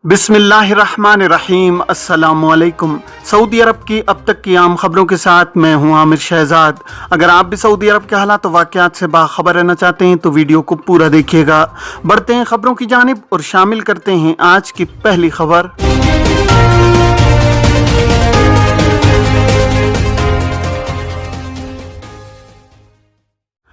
बिस्मिल्लाहिर्रहमानिर्रहीम। अस्सलाम वालेकुम। सऊदी अरब की अब तक की आम खबरों के साथ मैं हूं आमिर शहजाद। अगर आप भी सऊदी अरब के हालात वाक़यात से बाखबर रहना चाहते हैं तो वीडियो को पूरा देखिएगा। बढ़ते हैं खबरों की जानिब और शामिल करते हैं आज की पहली खबर।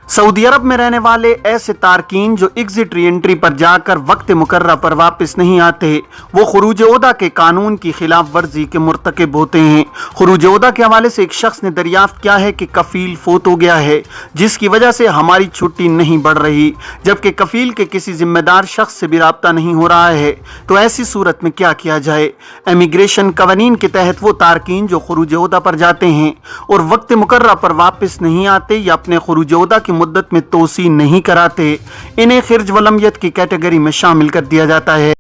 सऊदी अरब में रहने वाले ऐसे तारकीन जो एग्जिट री एंट्री पर जाकर वक्त मुकर्रर पर वापस नहीं आते, वो खुरूज ओहदा के कानून की खिलाफ वर्जी के मुर्तकिब होते हैं। खुरूज ओहदा के हवाले से एक शख्स ने दरियाफ्त किया है कि कफील फोत हो गया है, जिसकी वजह से हमारी छुट्टी नहीं बढ़ रही, जबकि कफील के किसी जिम्मेदार शख्स से भी राब्ता नहीं हो रहा है। तो ऐसी सूरत में क्या किया जाए? इमिग्रेशन कवानीन के तहत वो तारकीन जो खुरूज ओहदा पर जाते हैं और वक्त मुकर्रर पर वापस नहीं आते या अपने खुरूज ओहदा की मुद्दत में तोसी नहीं कराते, इन्हें खिर्ज वलमियत की कैटेगरी में शामिल कर दिया जाता है।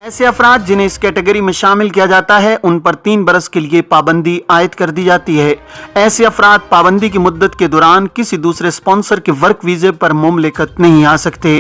ऐसे अफराद जिन्हें इस कैटेगरी में शामिल किया जाता है उन पर 3 बरस के लिए पाबंदी आयद कर दी जाती है। ऐसे अफराद पाबंदी की मुद्दत के दौरान किसी दूसरे स्पॉन्सर के वर्क वीजे पर मुमलिकत नहीं आ सकते।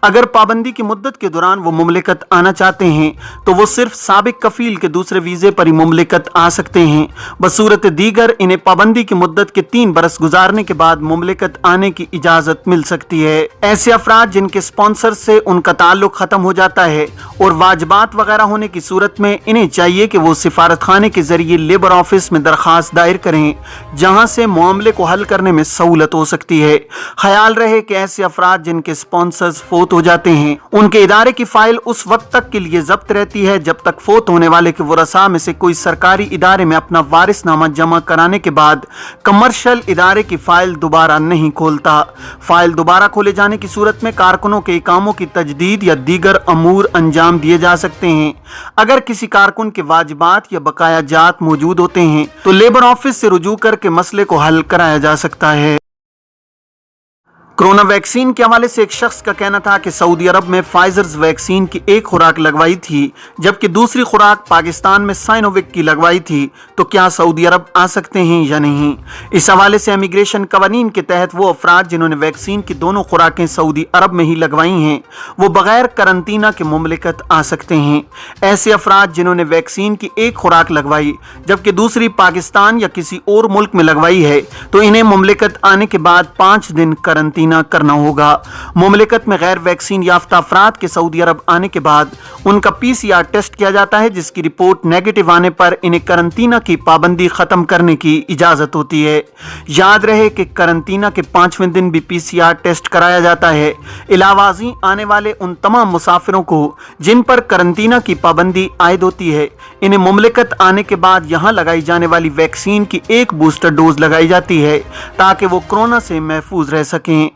अगर पाबंदी की मुद्दत के दौरान वो मुमलिकत आना चाहते हैं तो वो सिर्फ साबिक कफील के दूसरे वीजे पर ही मुमलिकत आ सकते हैं। बसूरत दीगर इन्हें पाबंदी की मुद्दत के 3 बरस गुजारने के बाद मुमलिकत आने की इजाजत मिल सकती है। ऐसे अफराद जिनके स्पॉन्सर से उनका ताल्लुक खत्म हो जाता है और वाजिबात वगैरह होने की सूरत में इन्हें चाहिए कि वो सिफारत खाने के जरिए लेबर ऑफिस में दरखास्त दायर करें, जहां से मामले को हल करने में सहूलत हो सकती है। ख्याल रहे कि ऐसे अफराद जिनके स्पॉन्सर्स फोत हो जाते हैं उनके इदारे की फाइल उस वक्त तक के लिए जब्त रहती है जब तक फोत होने वाले के वरसा में से कोई सरकारी इदारे में अपना वारिसनामा जमा कराने के बाद कमर्शियल इदारे की फाइल दोबारा नहीं खोलता। फाइल दोबारा खोले जाने की सूरत में कारकुनों के इकामों की तजदीद या दीगर अमूर अंजाम दिए जा सकते हैं। अगर किसी कारकुन के वाजिबात या बकाया जात मौजूद होते हैं तो लेबर ऑफिस से रुजू करके मसले को हल कराया जा सकता है। कोरोना वैक्सीन के हवाले से एक शख्स का कहना था कि सऊदी अरब में फाइजर वैक्सीन की एक खुराक लगवाई थी जबकि दूसरी खुराक पाकिस्तान में साइनोविक की लगवाई थी, तो क्या सऊदी अरब आ सकते हैं या नहीं? इस हवाले से इमिग्रेशन कवानीन के तहत वो अफराद जिन्होंने वैक्सीन की दोनों खुराकें सऊदी अरब में ही लगवाई हैं वो बगैर करंतना के मुमलिकत आ सकते हैं। ऐसे अफराद जिन्होंने वैक्सीन की एक खुराक लगवाई जबकि दूसरी पाकिस्तान या किसी और मुल्क में लगवाई है तो इन्हें मुमलिकत आने के बाद 5 दिन करंतना करना होगा। मुमलिकत में गैर वैक्सीन याफ्ता अफराद के सऊदी अरब आने के बाद उनका PCR टेस्ट किया जाता है, जिसकी रिपोर्ट नेगेटिव आने पर इन्हें करंतना की पाबंदी खत्म करने की इजाजत होती है। याद रहे कि करंतना के 5वें दिन भी PCR टेस्ट कराया जाता है। इलावाजी आने वाले उन तमाम मुसाफिरों को जिन पर करंतना की पाबंदी आयद होती है, इन्हें मुमलिकत आने के बाद यहाँ लगाई जाने वाली वैक्सीन की एक बूस्टर डोज लगाई जाती है ताकि वो कोरोना से महफूज रह सकें।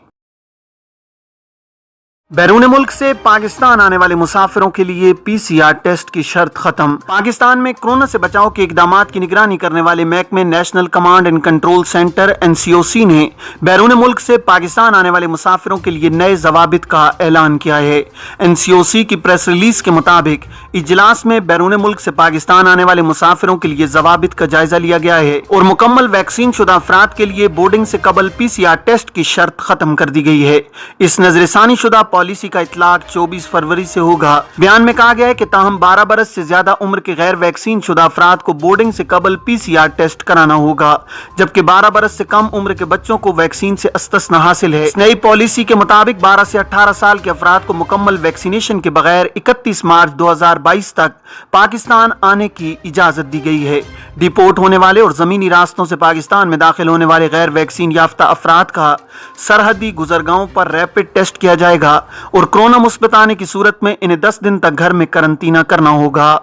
बैरून मुल्क से पाकिस्तान आने वाले मुसाफिरों के लिए PCR टेस्ट की शर्त खत्म। पाकिस्तान में कोरोना से बचाव के इकदामात की निगरानी करने वाले महकमे national command and control centre NCOC ने बैरून मुल्क से पाकिस्तान आने वाले मुसाफिरों के लिए नए जवाबित का ऐलान किया है। NCOC की प्रेस रिलीज के मुताबिक इजलास में बैरून मुल्क से पाकिस्तान आने वाले मुसाफिरों के लिए जवाबित का जायजा लिया गया है और मुकम्मल वैक्सीन शुदा अफराद के लिए बोर्डिंग से कबल PCR टेस्ट की शर्त खत्म कर दी गई है। इस नजरसानी शुदा पॉलिसी का इतलाक 24 फरवरी से होगा। बयान में कहा गया है कि ताहम 12 बरस से ज्यादा उम्र के गैर वैक्सीन शुदा अफराद को बोर्डिंग से कबल PCR टेस्ट कराना होगा, जबकि 12 बरस से कम उम्र के बच्चों को वैक्सीन से इस्तिस्ना हासिल है। इस नई पॉलिसी के मुताबिक 12 से 18 साल के अफराद को मुकम्मल वैक्सीनेशन के बगैर 31 मार्च 2022 तक पाकिस्तान आने की इजाजत दी गई है। डिपोर्ट होने वाले और जमीनी रास्तों से पाकिस्तान में दाखिल होने वाले गैर वैक्सीन याफ्ता अफराद का सरहदी गुजरगाहों पर रैपिड टेस्ट किया जाएगा और कोरोना मुस्बत आने की सूरत में इन्हें 10 दिन तक घर में करंतना करना होगा।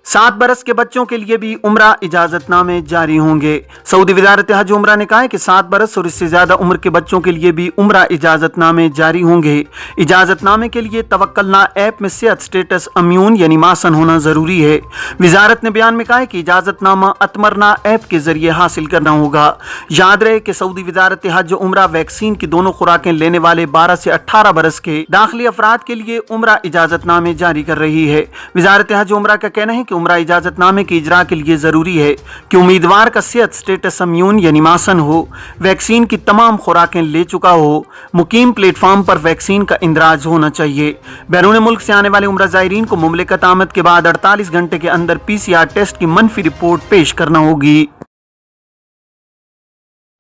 7 बरस के बच्चों के लिए भी उम्रा इजाजतनामे जारी होंगे। सऊदी वजारत हज उम्रा ने कहा है कि 7 बरस और इससे ज्यादा उम्र के बच्चों के लिए भी उम्रा इजाजतनामे जारी होंगे। इजाजतनामे के लिए तवक्कलना ऐप में सेहत स्टेटस अम्यून यानी मासन होना जरूरी है। वजारत ने बयान में कहा है कि इजाजतनामा अतमरना ऐप के जरिए हासिल करना होगा। याद रहे कि सऊदी वजारत हज उम्रा वैक्सीन की दोनों खुराकें लेने वाले 12 से 18 बरस के दाखिली अफराद के लिए उम्रा इजाजतनामे जारी कर रही है। वजारत हज उम्रा का कहना है कि کہ عمرہ اجازت نامے کے اجرا کے لیے ضروری ہے کہ امیدوار کا صحت سٹیٹس امیون یعنی ماسن ہو، ویکسین کی تمام خوراکیں لے چکا ہو، مقیم پلیٹ فارم پر ویکسین کا اندراج ہونا چاہیے۔ بیرون ملک سے آنے والے عمرہ زائرین کو مملکت آمد کے بعد 48 گھنٹے کے اندر PCR ٹیسٹ کی منفی رپورٹ پیش کرنا ہوگی۔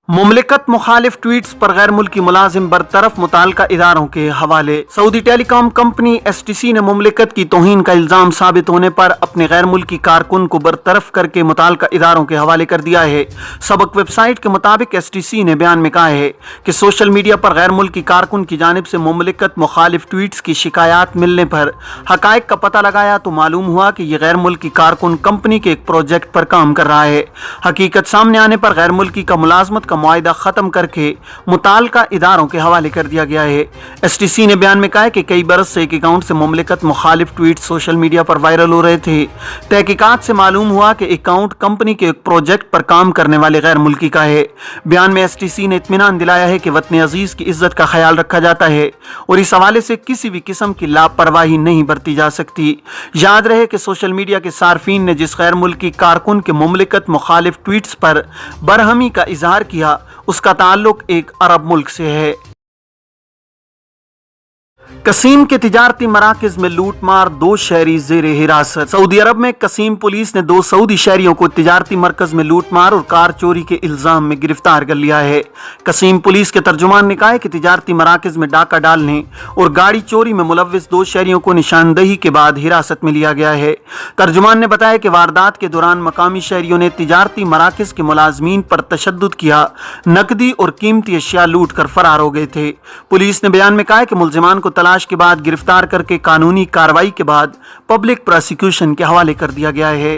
مملکت مخالف ٹویٹس پر غیر ملکی ملازم برطرف، متعلقہ اداروں کے حوالے۔ سعودی ٹیلی کام کمپنی STC نے مملکت کی توہین کا الزام ثابت ہونے پر اپنے غیر ملکی کارکن کو برطرف کر کے متعلقہ اداروں کے حوالے کر دیا ہے۔ سبق ویب سائٹ کے مطابق STC نے بیان میں کہا ہے کہ سوشل میڈیا پر غیر ملکی کارکن کی جانب سے مملکت مخالف ٹویٹس کی شکایات ملنے پر حقائق کا پتہ لگایا تو معلوم ہوا کہ یہ غیر ملکی کارکن کمپنی کے ایک پروجیکٹ پر کام کر رہا ہے۔ حقیقت سامنے آنے پر غیر ملکی کا ملازمت کا معاہدہ ختم کر کے متعلقہ اداروں کے حوالے کر دیا گیا ہے۔ STC نے بیان میں کہا ہے کہ کئی برس سے ایک اکاؤنٹ سے مملکت مخالف ٹویٹ سوشل میڈیا پر وائرل ہو رہے تھے۔ تحقیقات سے معلوم ہوا کہ اکاؤنٹ کمپنی کے ایک پروجیکٹ پر کام کرنے والے غیر ملکی کا ہے۔ بیان میں STC نے اطمینان دلایا ہے کہ وطن عزیز کی عزت کا خیال رکھا جاتا ہے اور اس حوالے سے کسی بھی قسم کی لاپرواہی نہیں برتی جا سکتی۔ یاد رہے کہ سوشل میڈیا کے صارفین نے جس غیر ملکی کارکن کے مملکت مخالف ٹویٹس پر برہمی کا اظہار کیا اس کا تعلق ایک عرب ملک سے ہے۔ قصیم کے تجارتی مراکز میں لوٹ مار، 2 شہری زیر حراست۔ سعودی عرب میں قصیم پولیس نے 2 سعودی شہریوں کو تجارتی مرکز میں لوٹ مار اور کار چوری کے الزام میں گرفتار کر لیا ہے۔ قصیم پولیس کے ترجمان نے کہا ہے کہ تجارتی مراکز میں ڈاکہ ڈالنے اور گاڑی چوری میں ملوث 2 شہریوں کو نشاندہی کے بعد حراست میں لیا گیا ہے۔ ترجمان نے بتایا کہ واردات کے دوران مقامی شہریوں نے تجارتی مراکز کے ملازمین پر تشدد کیا، نقدی اور قیمتی اشیاء لوٹ کر فرار ہو گئے تھے۔ پولیس نے بیان میں کہا ہے کہ ملزمان کو تلاش کے بعد گرفتار کر کے قانونی کارروائی کے بعد پبلک پروسیکیوشن کے حوالے کر دیا گیا ہے۔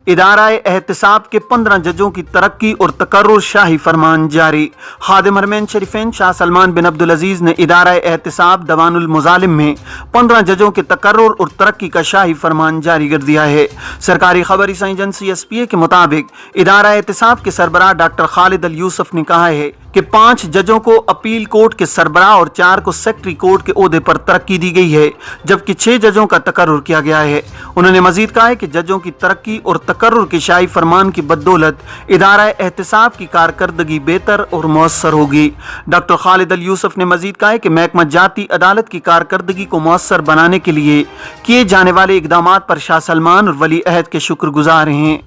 ادارہ احتساب کے 15 ججوں کی ترقی اور تقرر، شاہی فرمان جاری۔ خادم حرمین شریفین شاہ سلمان بن عبدالعزیز نے ادارہ احتساب دیوان المظالم میں 15 ججوں کے تقرر اور ترقی کا شاہی فرمان جاری کر دیا ہے۔ سرکاری خبر رساں ایجنسی SPA کے مطابق ادارہ احتساب کے سربراہ ڈاکٹر خالد اليوسف نے کہا ہے کہ 5 ججوں کو اپیل کورٹ کے سربراہ اور 4 کو سیکٹری کورٹ کے عہدے پر ترقی دی گئی ہے، جبکہ 6 ججوں کا تقرر کیا گیا ہے۔ انہوں نے مزید کہا ہے کہ ججوں کی ترقی اور تقرر کے شاہی فرمان کی بدولت ادارہ احتساب کی کارکردگی بہتر اور مؤثر ہوگی۔ ڈاکٹر خالد اليوسف نے مزید کہا ہے کہ محکمہ جاتی عدالت کی کارکردگی کو مؤثر بنانے کے لیے کیے جانے والے اقدامات پر شاہ سلمان اور ولی عہد کے شکر گزار ہیں۔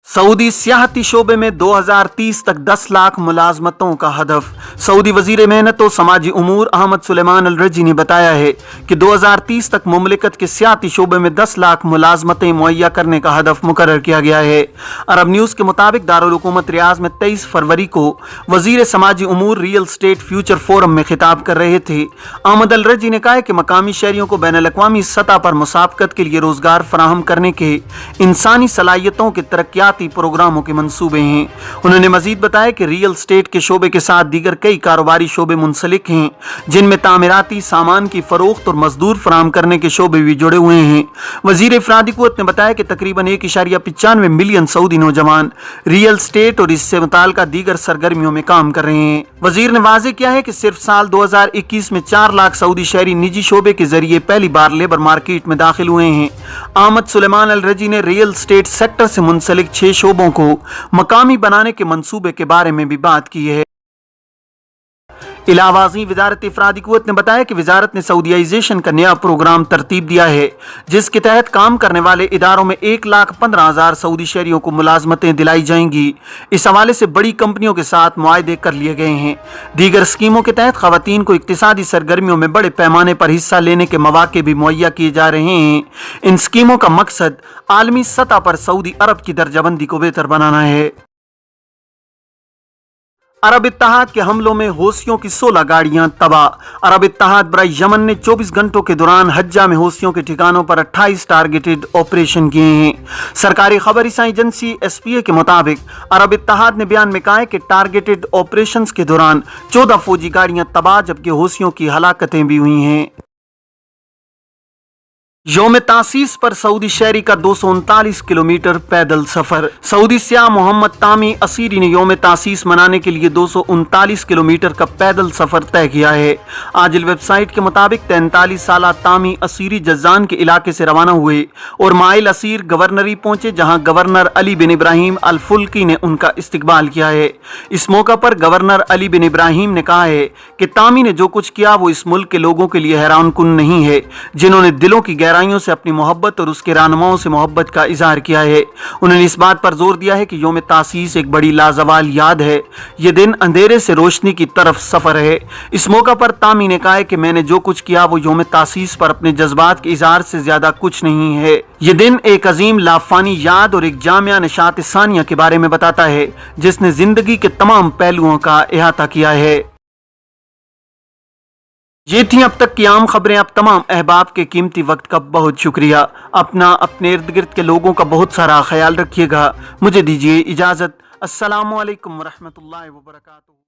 سعودی سیاحتی شعبے میں 2030 تک 10 لاکھ ملازمتوں کا ہدف۔ سعودی وزیر محنت و سماجی امور احمد سلیمان الرجی نے بتایا ہے کہ 2030 تک مملکت کے سیاحتی شعبے میں 10 لاکھ ملازمتیں مہیا کرنے کا ہدف مقرر کیا گیا ہے۔ عرب نیوز کے مطابق دارالحکومت ریاض میں 23 فروری کو وزیر سماجی امور ریئل اسٹیٹ فیوچر فورم میں خطاب کر رہے تھے۔ احمد الرجی نے کہا کہ مقامی شہریوں کو بین الاقوامی سطح پر مسابقت کے لیے روزگار فراہم کرنے کے انسانی صلاحیتوں کے ترقیاتی پروگراموں کے منصوبے ہیں۔ انہوں نے مزید بتایا کہ ریئل اسٹیٹ کے شعبے کے ساتھ دیگر کئی کاروباری شعبے منسلک ہیں، جن میں تعمیراتی سامان کی فروخت اور مزدور فراہم کرنے کے شعبے بھی جڑے ہوئے ہیں۔ وزیر افرادی قوت نے بتایا کہ تقریباً 1.95 ملین سعودی نوجوان ریئل اسٹیٹ اور اس سے متعلقہ دیگر سرگرمیوں میں کام کر رہے ہیں۔ وزیر نے واضح کیا ہے کہ صرف سال 2021 میں 4 لاکھ سعودی شہری نجی شعبے کے ذریعے پہلی بار لیبر مارکیٹ میں داخل ہوئے ہیں۔ احمد سلیمان الرجی نے ریئل اسٹیٹ سیکٹر سے منسلک 6 شعبوں کو مقامی بنانے کے منصوبے کے بارے میں بھی بات کی ہے۔ علاوہ ازیں وزارت افرادی قوت نے بتایا کہ وزارت نے سعودیائزیشن کا نیا پروگرام ترتیب دیا ہے، جس کے تحت کام کرنے والے اداروں میں 1,15,000 سعودی شہریوں کو ملازمتیں دلائی جائیں گی۔ اس حوالے سے بڑی کمپنیوں کے ساتھ معاہدے کر لیے گئے ہیں۔ دیگر اسکیموں کے تحت خواتین کو اقتصادی سرگرمیوں میں بڑے پیمانے پر حصہ لینے کے مواقع بھی مہیا کیے جا رہے ہیں۔ ان اسکیموں کا مقصد عالمی سطح پر سعودی عرب کی درجہ بندی کو بہتر بنانا ہے۔ عرب اتحاد کے حملوں میں حوثیوں کی 16 گاڑیاں تباہ۔ عرب اتحاد برائے یمن نے 24 گھنٹوں کے دوران حجہ میں حوثیوں کے ٹھکانوں پر 28 ٹارگیٹڈ آپریشن کیے ہیں۔ سرکاری خبر رساں ایجنسی SPA کے مطابق عرب اتحاد نے بیان میں کہا ہے کہ ٹارگیٹڈ آپریشنز کے دوران 14 فوجی گاڑیاں تباہ جبکہ حوثیوں کی ہلاکتیں بھی ہوئی ہیں۔ यौम तासीस पर सऊदी शहरी का 239 किलोमीटर पैदल सफर। सऊदी सियाह मोहम्मद तामी असीरी ने यौम तासीस मनाने के लिए 239 किलोमीटर का पैदल सफर तय किया है। आजिल वेबसाइट के मुताबिक 43 साल तामी असीरी जज्जान के इलाके से रवाना हुए और माइल असीर गवर्नरी पहुंचे, जहां गवर्नर अली बिन इब्राहिम अल फुल्की ने उनका इस्तकबाल किया है। इस मौका पर गवर्नर अली बिन इब्राहिम ने कहा है कि तामी ने जो कुछ किया वो इस मुल्क के लोगों के लिए हैरान कुन नहीं है, जिन्होंने दिलों की गहराइयों से अपनी मोहब्बत और उसके रहनुमाओं से मोहब्बत का इजहार किया है। उन्होंने इस बात पर जोर दिया है कि यौम तासीस एक बड़ी लाजवाल याद है, ये दिन अंधेरे से रोशनी की तरफ सफर है। इस मौका पर तामी ने कहा है कि मैंने जो कुछ किया वो यौम तासीस पर अपने जज्बात के इजहार से ज्यादा कुछ नहीं है। ये दिन एक अजीम लाफानी याद और एक जामिया निशात सानिया के बारे में बताता है, जिसने जिंदगी के तमाम पहलुओं का अहाता किया है। ये थी अब तक की आम खबरें। अब तमाम अहबाब के कीमती वक्त का बहुत शुक्रिया। अपना अपने इर्द गिर्द के लोगों का बहुत सारा ख्याल रखिएगा। मुझे दीजिए इजाज़त। अस्सलामु अलैकुम वरहमतुल्लाहि वबरकातुहू।